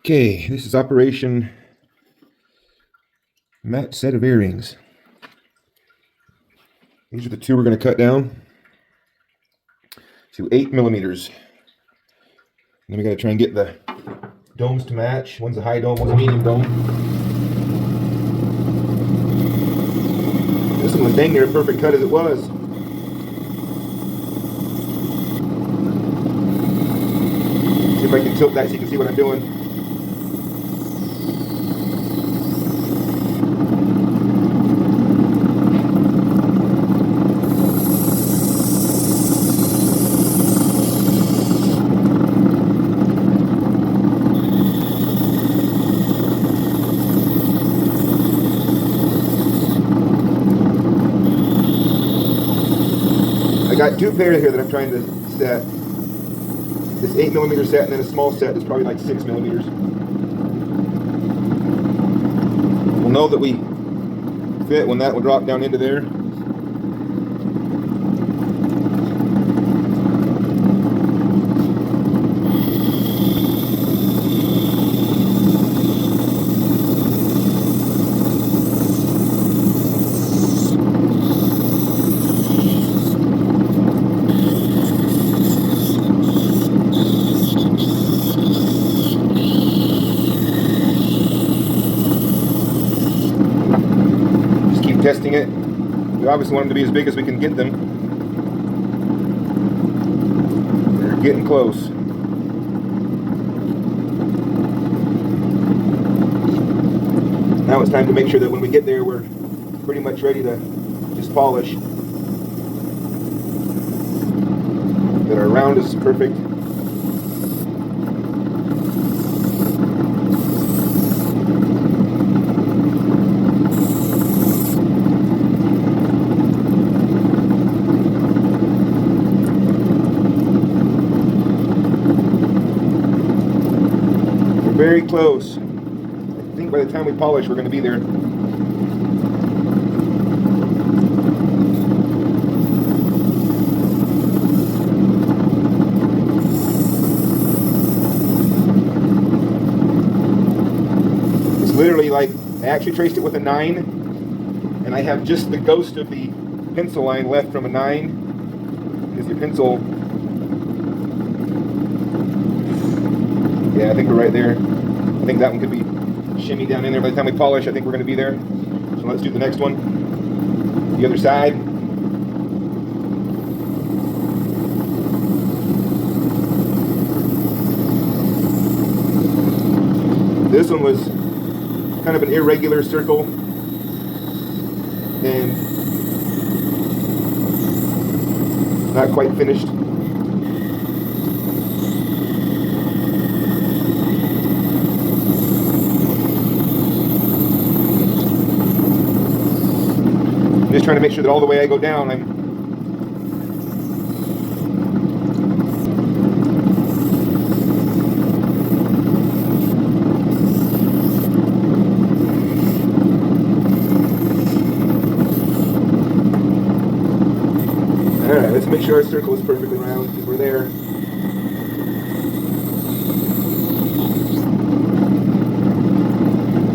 Okay, this is Operation Matte Set of Earrings. These are the two we're going to cut down to 8 millimeters. And then we got to try and get the domes to match. One's a high dome, one's a medium dome. This one was dang near a perfect cut as it was. See if I can tilt that so you can see what I'm doing. I got two pairs here that I'm trying to set. This 8 millimeter set and then a small set that's probably like 6 millimeters. We'll know that we fit when that will drop down into there. Testing it. We obviously want them to be as big as we can get them. They're getting close. Now it's time to make sure that when we get there we're pretty much ready to just polish. That our round is perfect. Very close. I think by the time we polish, we're going to be there. It's literally like, I actually traced it with a 9, and I have just the ghost of the pencil line left from a 9, because your pencil, yeah, I think we're right there. I think that one could be shimmy down in there. By the time we polish, I think we're going to be there. So let's do the next one. The other side. This one was kind of an irregular circle. And not quite finished. Just trying to make sure that all the way I go down, I'm all right, let's make sure our circle is perfectly round because we're there.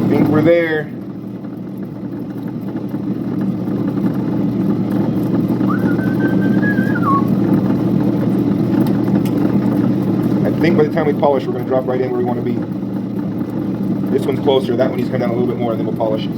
I think we're there. I think by the time we polish, we're going to drop right in where we want to be. This one's closer. That one needs to come down a little bit more, and then we'll polish it.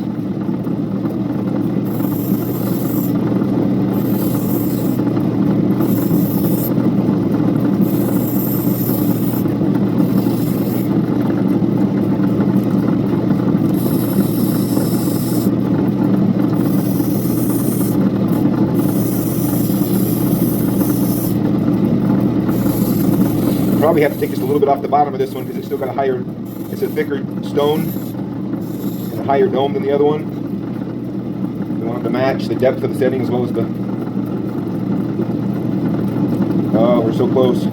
Probably have to take just a little bit off the bottom of this one because it's still got it's a thicker stone and a higher dome than the other one. We want them to match the depth of the setting as well as the... Oh, we're so close.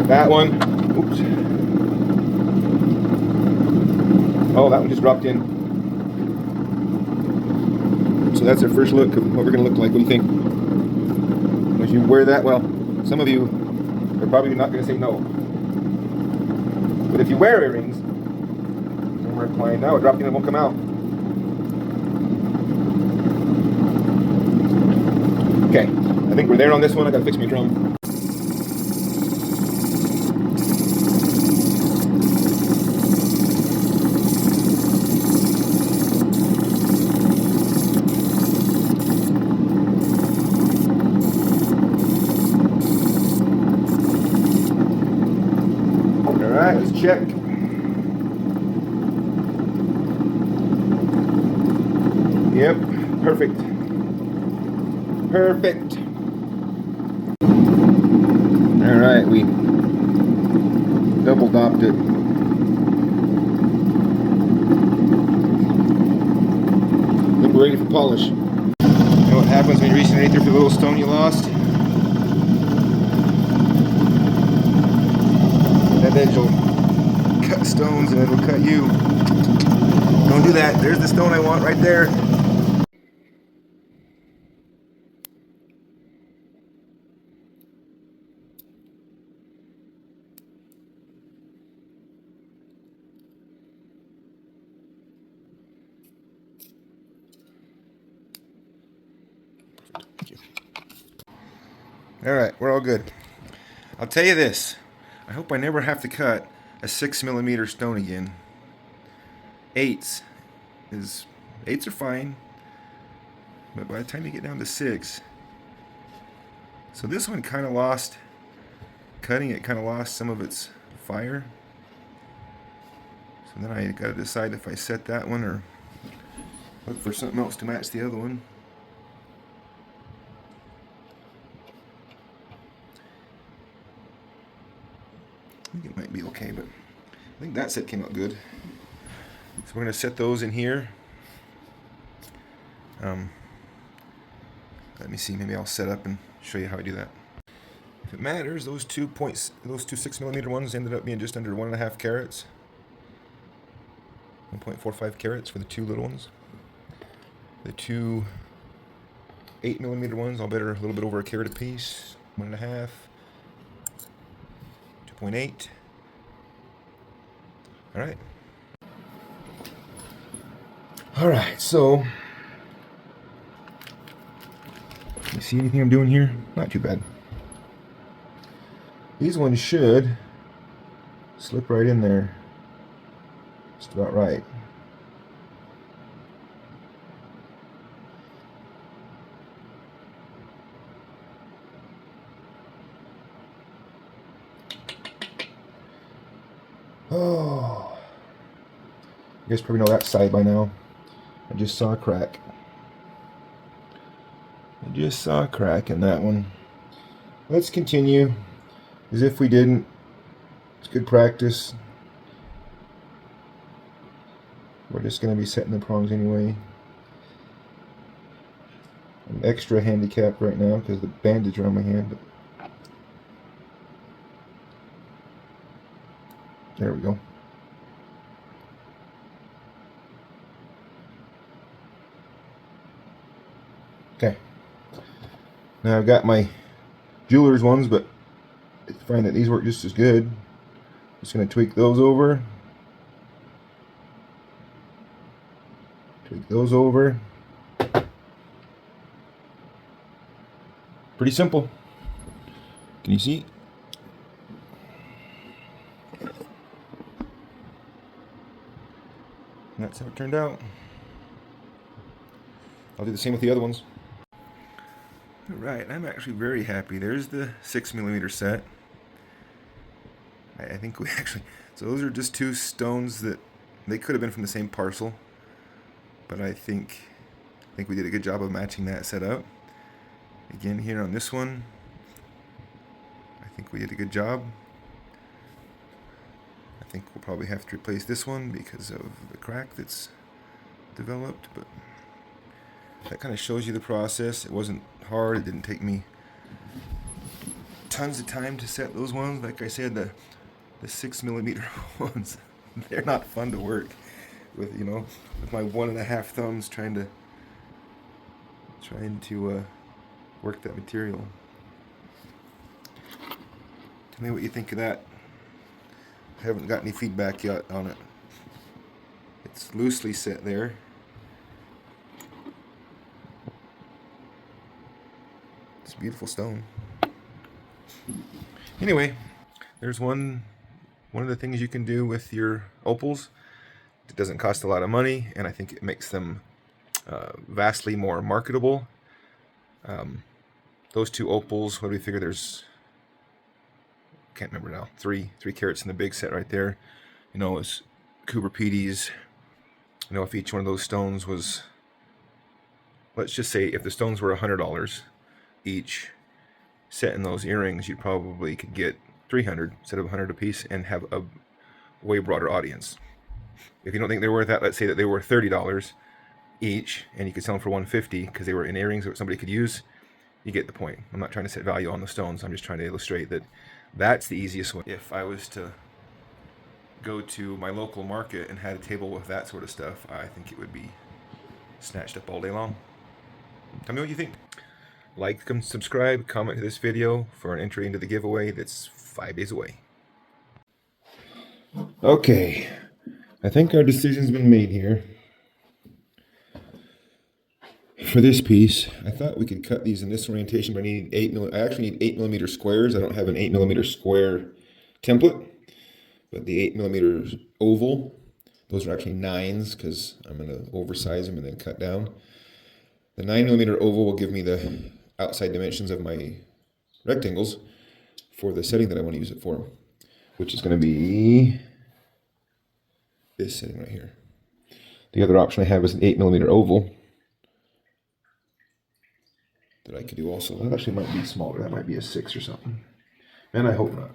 That one. Oops. Oh, that one just dropped in. So that's our first look of what we're going to look like. What do you think? As you wear that, well, some of you are probably not going to say no. But if you wear earrings, then we're applying now, it dropped in and won't come out. Okay, I think we're there on this one. I gotta fix my drum. Alright, let's check. Yep, perfect. Perfect. Alright, we double dopped it. I think we're ready for polish. You know what happens when you reach underneath there for the little stone you lost? That edge will cut stones and it'll cut you. Don't do that. There's the stone I want right there. Thank you. All right, we're all good. I'll tell you this. I hope I never have to cut a 6mm stone again. Eights are fine, but by the time you get down to 6, so this one kind of lost, cutting it kind of lost some of its fire. So then I got to decide if I set that one or look for something else to match the other one. I think it might be okay, but I think that set came out good. So we're going to set those in here. Let me see, maybe I'll set up and show you how I do that. If it matters, those two 6mm ones ended up being just under 1.5 carats. 1.45 carats for the two little ones. The two 8mm ones, all better, a little bit over a carat a piece. 1.5. 2.8. Alright. Alright, so you see anything I'm doing here? Not too bad. These ones should slip right in there. Just about right. Oh, you guys probably know that side by now. I just saw a crack. I just saw a crack in that one. Let's continue as if we didn't. It's good practice. We're just going to be setting the prongs anyway. I'm extra handicapped right now because of the bandage around my hand. But there we go. Okay. Now I've got my jeweler's ones, but I find that these work just as good. Just going to tweak those over. Tweak those over. Pretty simple. Can you see? That's how it turned out. I'll do the same with the other ones. Alright, I'm actually very happy. There's the 6mm set. I think we actually... So those are just two stones that... They could have been from the same parcel. But I think we did a good job of matching that setup. Again, here on this one, I think we did a good job. I think we'll probably have to replace this one because of the crack that's developed, but that kind of shows you the process. It wasn't hard. It didn't take me tons of time to set those ones. Like I said, the 6mm ones, they're not fun to work with, you know, with my 1.5 thumbs trying to work that material. Tell me what you think of that. I haven't got any feedback yet on it. It's loosely set there. It's a beautiful stone. Anyway, there's one of the things you can do with your opals. It doesn't cost a lot of money, and I think it makes them vastly more marketable. Those two opals, what do we figure? There's, can't remember now, three carats in the big set right there. You know, it's Cooper Petey's. You know, if each one of those stones was, let's just say, if the stones were $100 each, set in those earrings, you probably could get 300 instead of 100 a piece and have a way broader audience. If you don't think they're worth that, let's say that they were $30 each, and you could sell them for $150 because they were in earrings that somebody could use. You get the point. I'm not trying to set value on the stones. I'm just trying to illustrate that that's the easiest way. If I was to go to my local market and had a table with that sort of stuff, I think it would be snatched up all day long. Tell me what you think. Like, subscribe, comment to this video for an entry into the giveaway that's 5 days away. Okay, I think our decision's been made here. For this piece, I thought we could cut these in this orientation, but I actually need 8mm squares. I don't have an 8mm square template, but the 8mm oval, those are actually 9s because I'm going to oversize them and then cut down. The 9mm oval will give me the outside dimensions of my rectangles for the setting that I want to use it for, which is going to be this setting right here. The other option I have is an 8mm oval that I could do also. That actually might be smaller. That might be a 6 or something. And I hope not.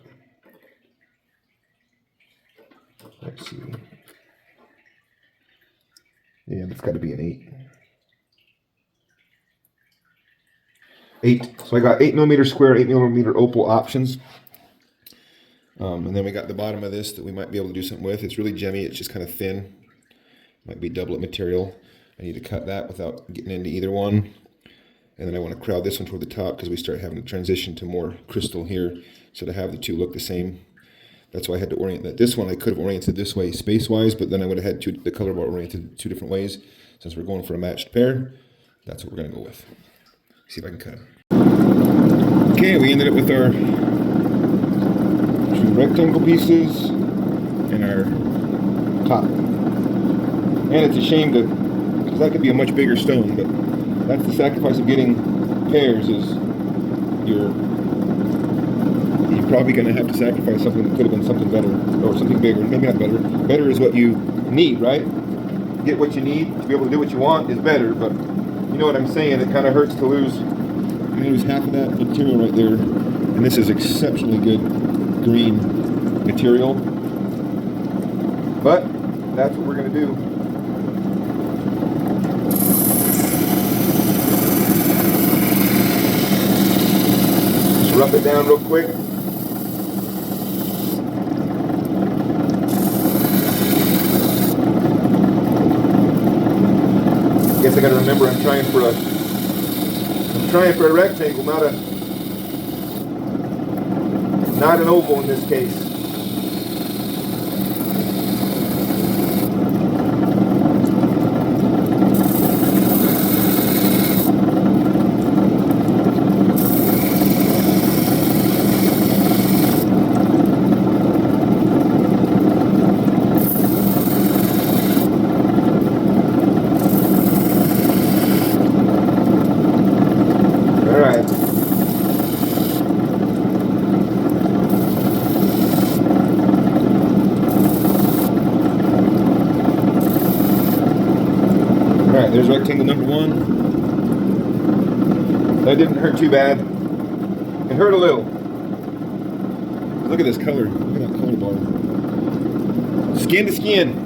Let's see. Yeah, that's got to be an 8. 8. So I got 8mm square, 8mm opal options. And then we got the bottom of this that we might be able to do something with. It's really gemmy. It's just kind of thin. Might be doublet material. I need to cut that without getting into either one. And then I want to crowd this one toward the top because we start having to transition to more crystal here. So to have the two look the same. That's why I had to orient that. This one I could have oriented this way space-wise, but then I would have had the color bar oriented 2 different ways. Since we're going for a matched pair, that's what we're going to go with. See if I can cut it. Okay, we ended up with our 2 rectangle pieces and our top. And it's a shame because that could be a much bigger stone, but that's the sacrifice of getting pairs, is you're probably going to have to sacrifice something that could have been something better, or something bigger. Maybe not better. Better is what you need, right? Get what you need to be able to do what you want is better, but you know what I'm saying? It kind of hurts to lose half of that material right there. And this is exceptionally good green material. But that's what we're going to do. Rough it down real quick. Guess I gotta remember I'm trying for a rectangle, not an oval in this case. Alright, there's rectangle number 1. That didn't hurt too bad. It hurt a little. Look at this color. Look at that color bar. Skin to skin.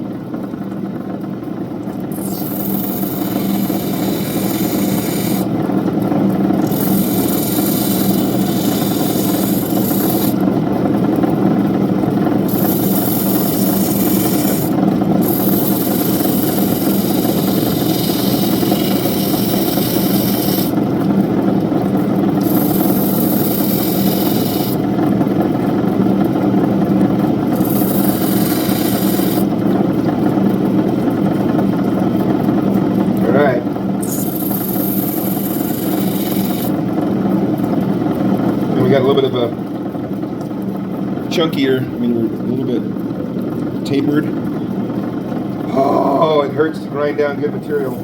chunkier. I mean, we're a little bit tapered. Oh, it hurts to grind down good material.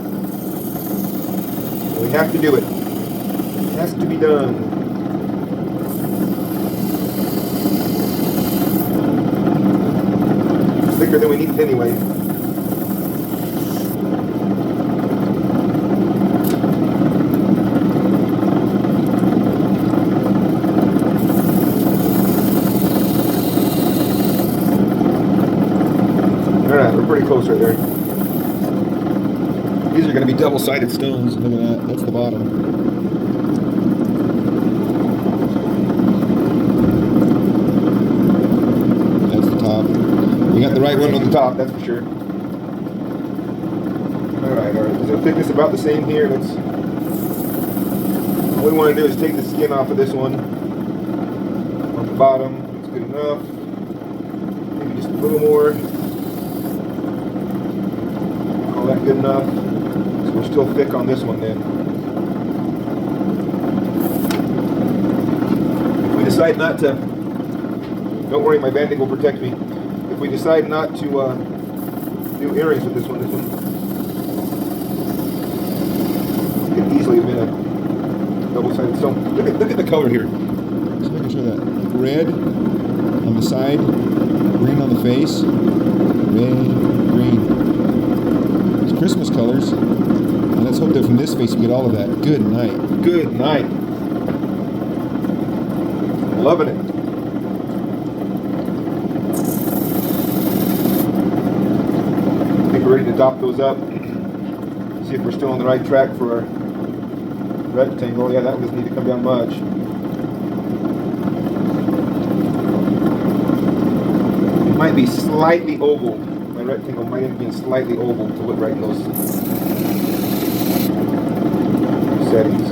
We have to do it. It has to be done. It's thicker than we need it anyway. Alright, we're pretty close right there. These are going to be double-sided stones. Look at that. That's the bottom. That's the top. We got the right one on the top, that's for sure. Alright. Is the thickness about the same here? All we want to do is take the skin off of this one. On the bottom. That's good enough. Maybe just a little more. All that good enough. We're still thick on this one then. If we decide not to, don't worry, my banding will protect me. If we decide not to do earrings with this one could easily have been a double-sided stone. Look at the color here. Just making sure that red on the side, green on the face, red, green. It's Christmas colors. Let's hope that from this face we get all of that. Good night. Good night. Loving it. I think we're ready to dop those up. See if we're still on the right track for our rectangle. Yeah, that one doesn't need to come down much. It might be slightly oval. My rectangle might end up being slightly oval to look right in those settings.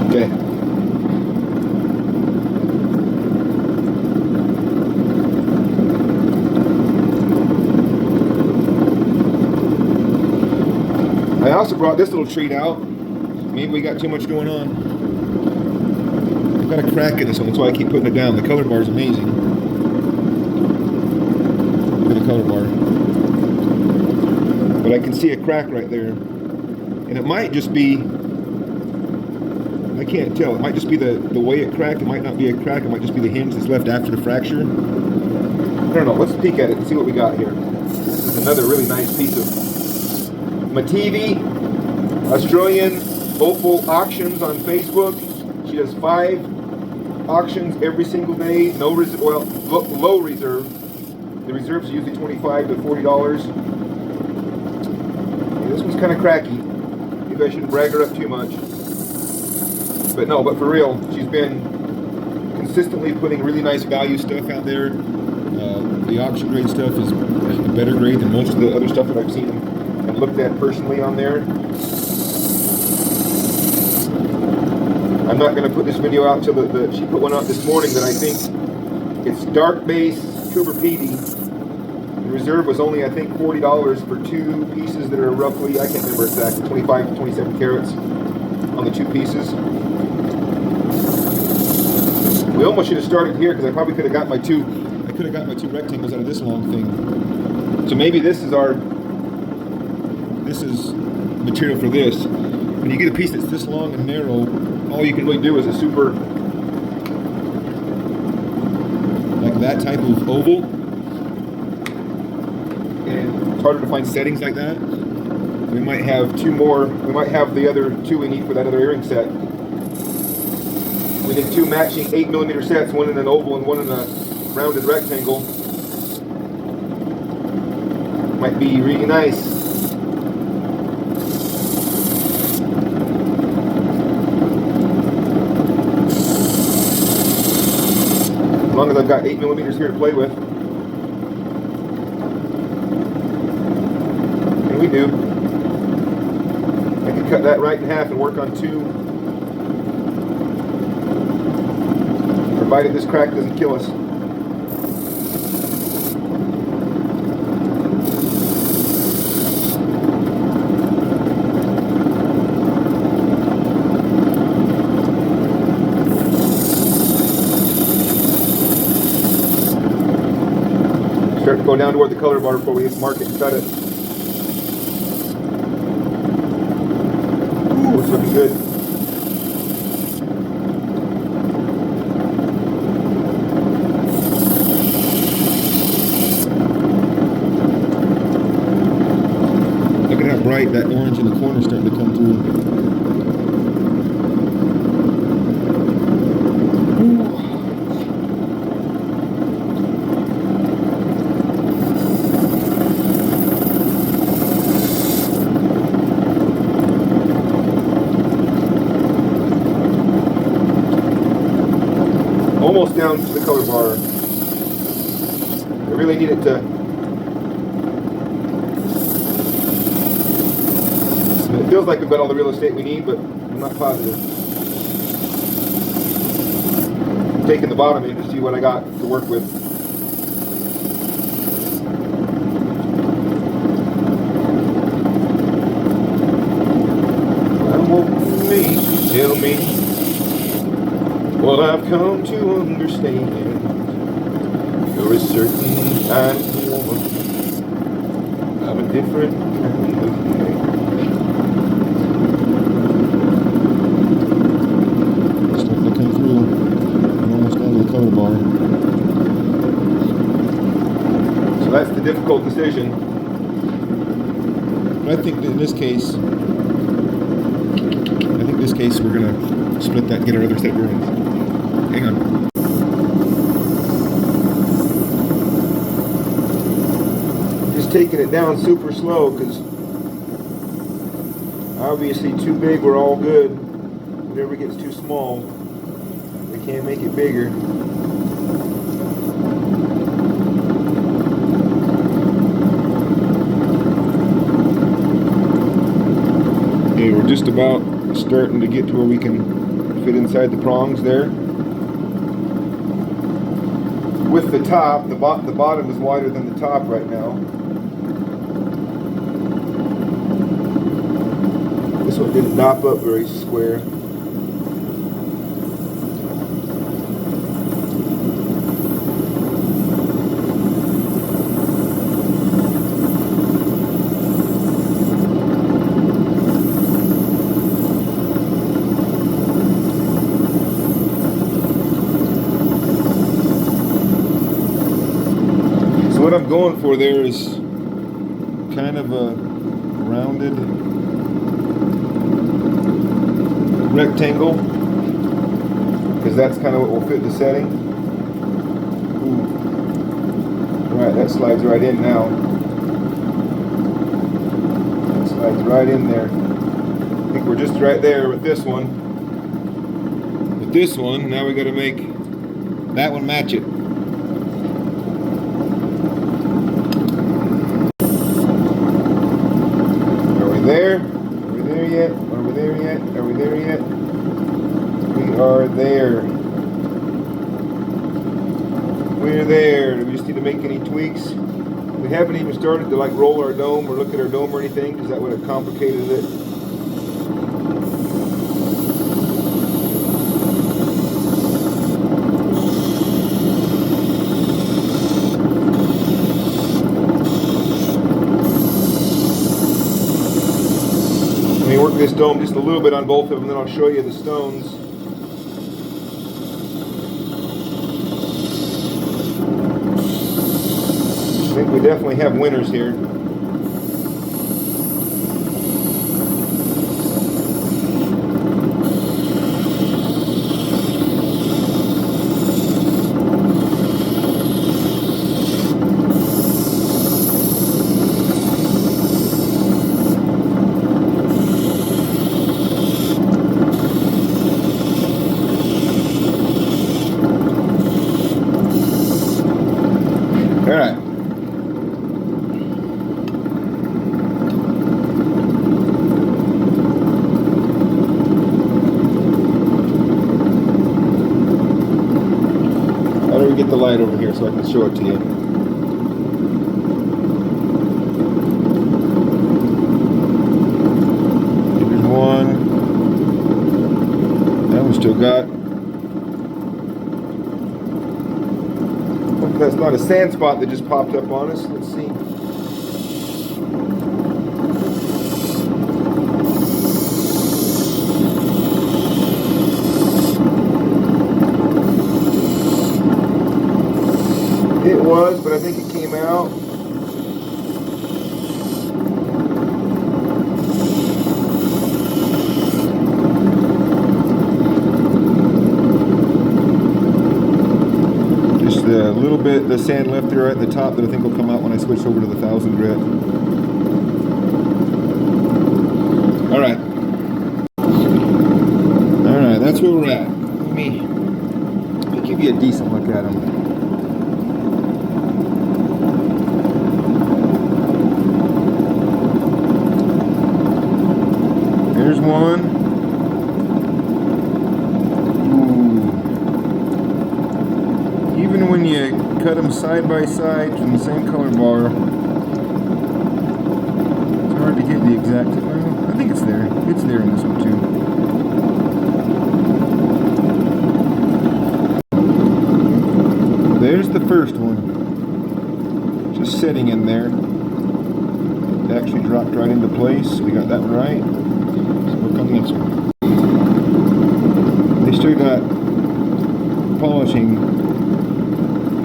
Okay. I also brought this little treat out. Maybe we got too much going on. I've got a crack in this one, that's why I keep putting it down. The color bar is amazing. The color bar, but I can see a crack right there, and it might just be, I can't tell, it might just be the way it cracked. It might not be a crack, it might just be the hinge that's left after the fracture. I don't know. Let's peek at it and see what we got here. This is another really nice piece of Mativi, Australian Opal auctions on Facebook. She does 5 auctions every single day. No reserve, well, low reserve. The reserves are usually $25 to $40. Yeah, this one's kind of cracky. Maybe I shouldn't brag her up too much. But no, but for real, she's been consistently putting really nice value stuff out there. The auction grade stuff is a better grade than most of the other stuff that I've seen and looked at personally on there. I'm not going to put this video out until she put one out this morning that I think it's dark base Cooper Pedy. The reserve was only, I think, $40 for 2 pieces that are roughly, I can't remember exactly, 25 to 27 carats on the 2 pieces. We almost should have started here because I probably could have got my two rectangles out of this long thing. So maybe this is material for this. When you get a piece that's this long and narrow, all you can really do is a super, like that type of oval. And it's harder to find settings like that. We might have 2 more, we might have the other 2 we need for that other earring set. We need 2 matching 8mm sets, one in an oval and one in a rounded rectangle. Might be really nice. As long as I've got 8mm here to play with. And we do. I can cut that right in half and work on 2. Provided this crack doesn't kill us. go down toward the color bar before we mark it and cut it. Ooh, it's looking good. Look at how bright that orange in the corner is starting to come through. Almost down to the color bar. I really need it to. It feels like we've got all the real estate we need, but I'm not positive. I'm taking the bottom in to see what I got to work with. Tell me what I've come to understand. You're a certain kind of woman. I'm a different kind of man. Starting to come through. I'm almost down to the color bar. So that's the difficult decision. But I think that in this case, we're gonna split that and get our other set of bearings. Hang on. Just taking it down super slow because obviously too big, we're all good. Whatever gets too small, we can't make it bigger. Okay, we're just about starting to get to where we can fit inside the prongs there. With the top, the bottom is wider than the top right now. This one didn't dop up very square. What I'm going for there is kind of a rounded rectangle, because that's kind of what will fit the setting. Ooh. Alright, that slides right in now. That slides right in there. I think we're just right there with this one. With this one, now we got to make that one match it. There? Are we there yet? Are we there yet? Are we there yet? We are there. We're there. Do we just need to make any tweaks? We haven't even started to like roll our dome or look at our dome or anything, because that would have complicated it. Let me work this dome just a little bit on both of them, then I'll show you the stones. I think we definitely have winners here. All right. How do we get the light over here so I can show it to you? Here's one. That one still got. That's not a sand spot that just popped up on us. Let's see. It was, but I think it came out. Just a little bit, the sand left there at the top that I think will come out when I switch over to the 1000 grit. Alright. Alright, that's where we're at. Let me give you a decent look at them. There's one. Ooh. Even when you cut them side by side from the same color bar, it's hard to get the exact. Well, I think it's there. It's there in this one too. There's the first one. Just sitting in there. It actually dropped right into place. We got that one right. Work on this one. They still got polishing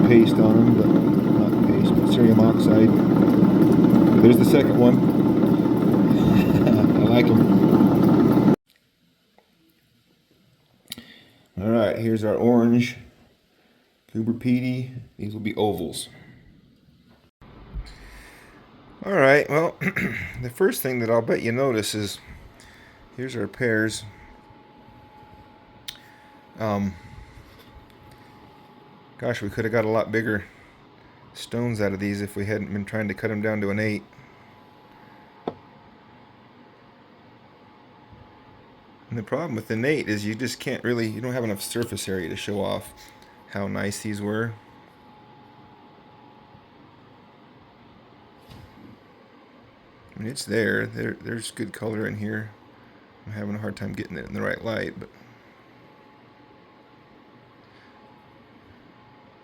paste on them, but not paste, but cerium oxide. But there's the second one. I like them. Alright, here's our orange Cooper Petey. These will be ovals. Alright, well, the first thing that I'll bet you notice is here's our pairs. Gosh, we could have got a lot bigger stones out of these if we hadn't been trying to cut them down to an 8. And the problem with an 8 is you just can't really, you don't have enough surface area to show off how nice these were. I mean, it's there. There's good color in here. I'm having a hard time getting it in the right light, but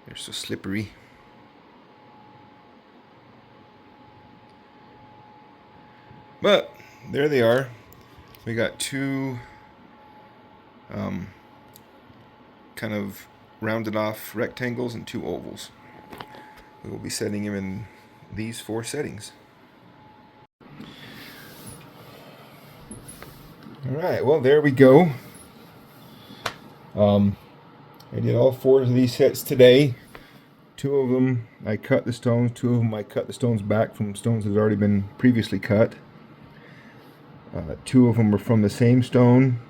they're so slippery. But there they are. We got two kind of rounded off rectangles and two ovals. We will be setting them in these 4 settings. Alright, well there we go. I did all 4 of these sets today. 2 of them I cut the stones, 2 of them I cut the stones back from stones that had already been previously cut. 2 of them were from the same stone.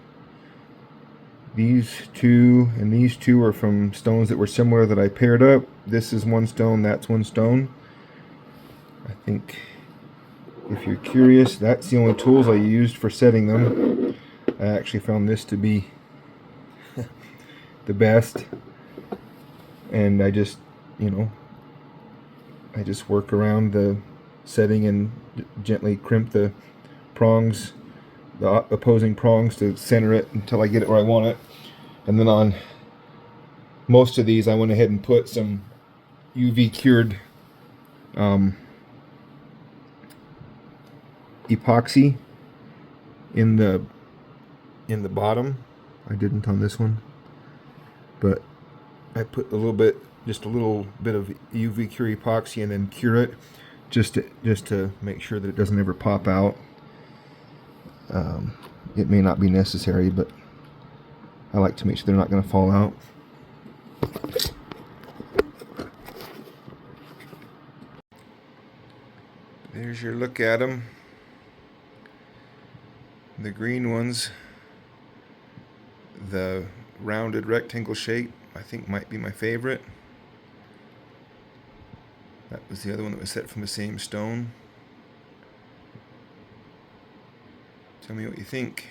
These 2 and these 2 are from stones that were similar that I paired up. This is one stone, that's one stone. I think if you're curious, that's the only tools I used for setting them. I actually found this to be the best. And I just, I just work around the setting and gently crimp the prongs, the opposing prongs, to center it until I get it where I want it. And then on most of these I went ahead and put some UV cured epoxy in the bottom. I didn't on this one, but I put just a little bit of UV cure epoxy and then cure it just to make sure that it doesn't ever pop out. It may not be necessary, but I like to make sure they're not going to fall out. There's your look at them. The green ones, the rounded rectangle shape, I think might be my favorite. That was the other one that was set from the same stone. Tell me what you think.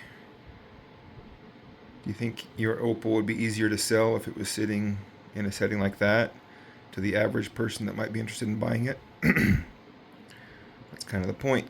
Do you think your opal would be easier to sell if it was sitting in a setting like that to the average person that might be interested in buying it? That's kind of the point.